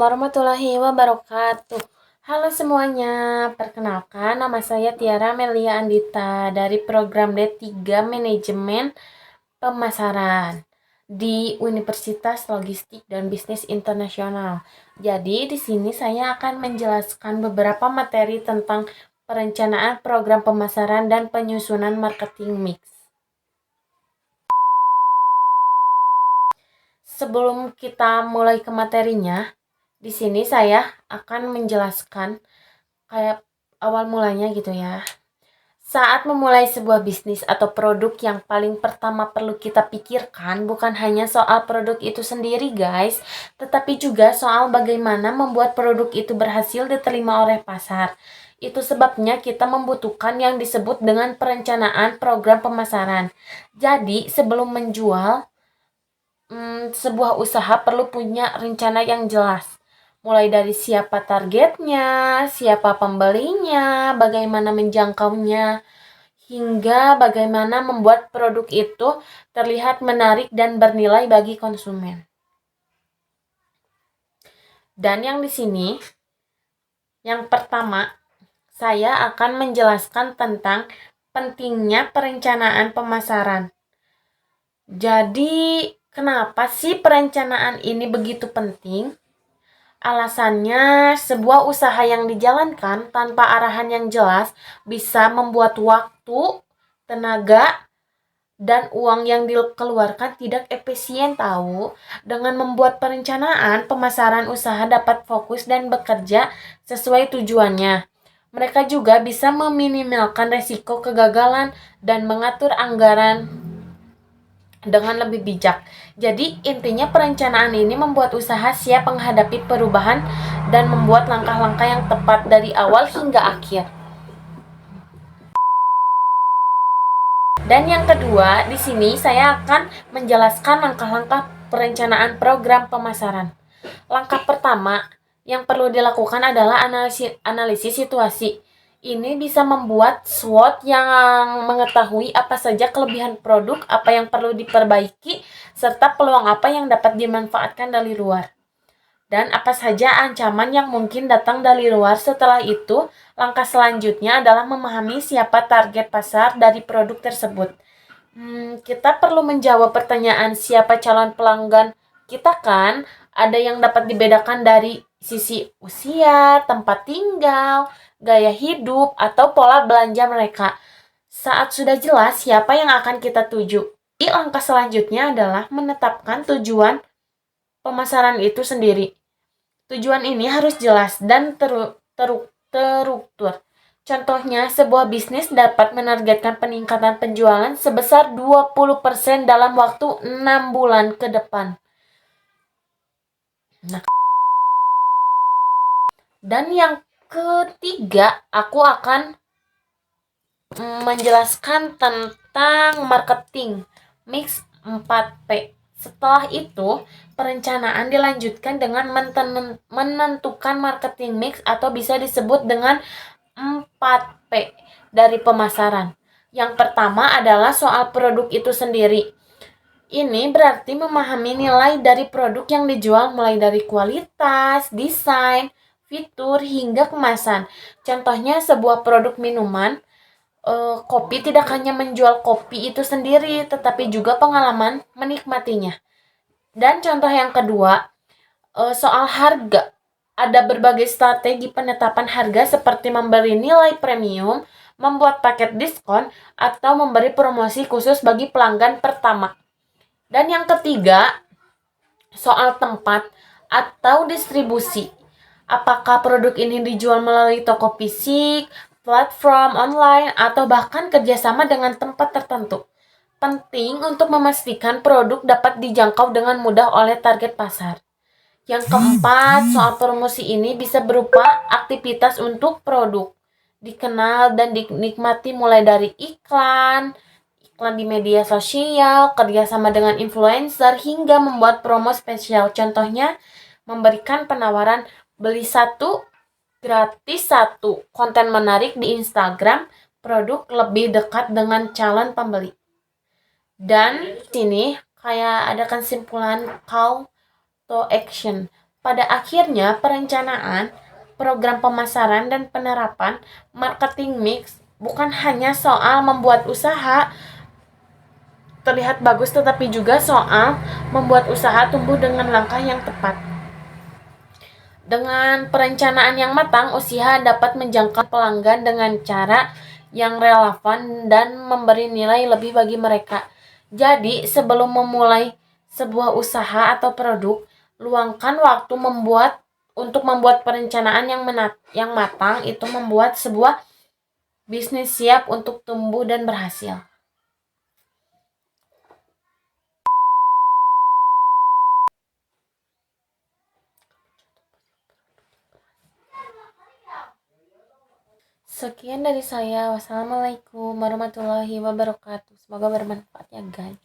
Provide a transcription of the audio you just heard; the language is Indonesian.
warahmatullahi wabarakatuh. Halo semuanya, perkenalkan nama saya Tiara Melia Andita dari program D3 Manajemen Pemasaran di Universitas Logistik dan Bisnis Internasional. Jadi di sini saya akan menjelaskan beberapa materi tentang perencanaan program pemasaran dan penyusunan marketing mix. Sebelum kita mulai ke materinya, di sini saya akan menjelaskan kayak awal mulanya gitu ya. Saat memulai sebuah bisnis atau produk, yang paling pertama perlu kita pikirkan bukan hanya soal produk itu sendiri guys, tetapi juga soal bagaimana membuat produk itu berhasil diterima oleh pasar. Itu sebabnya kita membutuhkan yang disebut dengan perencanaan program pemasaran. Jadi sebelum menjual, sebuah usaha perlu punya rencana yang jelas. Mulai dari siapa targetnya, siapa pembelinya, bagaimana menjangkaunya, hingga bagaimana membuat produk itu terlihat menarik dan bernilai bagi konsumen. Dan yang di sini, yang pertama, saya akan menjelaskan tentang pentingnya perencanaan pemasaran. Jadi, kenapa sih perencanaan ini begitu penting? Alasannya, sebuah usaha yang dijalankan tanpa arahan yang jelas bisa membuat waktu, tenaga, dan uang yang dikeluarkan tidak efisien tahu. Dengan membuat perencanaan, pemasaran usaha dapat fokus dan bekerja sesuai tujuannya. Mereka juga bisa meminimalkan resiko kegagalan dan mengatur anggaran dengan lebih bijak. Jadi intinya perencanaan ini membuat usaha siap menghadapi perubahan dan membuat langkah-langkah yang tepat dari awal hingga akhir. Dan yang kedua, di sini saya akan menjelaskan langkah-langkah perencanaan program pemasaran. Langkah pertama yang perlu dilakukan adalah analisis situasi. Ini bisa membuat SWOT yang mengetahui apa saja kelebihan produk, apa yang perlu diperbaiki, serta peluang apa yang dapat dimanfaatkan dari luar. Dan apa saja ancaman yang mungkin datang dari luar. Setelah itu, langkah selanjutnya adalah memahami siapa target pasar dari produk tersebut. Kita perlu menjawab pertanyaan siapa calon pelanggan kita kan. Ada yang dapat dibedakan dari sisi usia, tempat tinggal, gaya hidup, atau pola belanja mereka. Saat sudah jelas siapa yang akan kita tuju, langkah selanjutnya adalah menetapkan tujuan pemasaran itu sendiri. Tujuan ini harus jelas dan terstruktur. Contohnya, sebuah bisnis dapat menargetkan peningkatan penjualan sebesar 20% dalam waktu 6 bulan ke depan. Dan yang ketiga, aku akan menjelaskan tentang marketing mix 4P. Setelah itu, perencanaan dilanjutkan dengan menentukan marketing mix atau bisa disebut dengan 4P dari pemasaran. Yang pertama adalah soal produk itu sendiri. Ini berarti memahami nilai dari produk yang dijual mulai dari kualitas, desain, fitur, hingga kemasan. Contohnya sebuah produk minuman, kopi tidak hanya menjual kopi itu sendiri, tetapi juga pengalaman menikmatinya. Dan contoh yang kedua, soal harga. Ada berbagai strategi penetapan harga seperti memberi nilai premium, membuat paket diskon, atau memberi promosi khusus bagi pelanggan pertama. Dan yang ketiga, soal tempat atau distribusi. Apakah produk ini dijual melalui toko fisik, platform online, atau bahkan kerjasama dengan tempat tertentu. Penting untuk memastikan produk dapat dijangkau dengan mudah oleh target pasar. Yang keempat, soal promosi ini bisa berupa aktivitas untuk produk dikenal dan dinikmati mulai dari iklan di media sosial, kerjasama dengan influencer, hingga membuat promo spesial. Contohnya, memberikan penawaran beli satu, gratis satu, konten menarik di Instagram, produk lebih dekat dengan calon pembeli. Dan sini kayak ada kesimpulan call to action. Pada akhirnya, perencanaan, program pemasaran, dan penerapan marketing mix bukan hanya soal membuat usaha terlihat bagus, tetapi juga soal membuat usaha tumbuh dengan langkah yang tepat. Dengan perencanaan yang matang, usaha dapat menjangkau pelanggan dengan cara yang relevan dan memberi nilai lebih bagi mereka. Jadi, sebelum memulai sebuah usaha atau produk, luangkan waktu untuk membuat perencanaan yang matang. Itu membuat sebuah bisnis siap untuk tumbuh dan berhasil. Sekian dari saya. Wassalamualaikum warahmatullahi wabarakatuh. Semoga bermanfaat ya guys.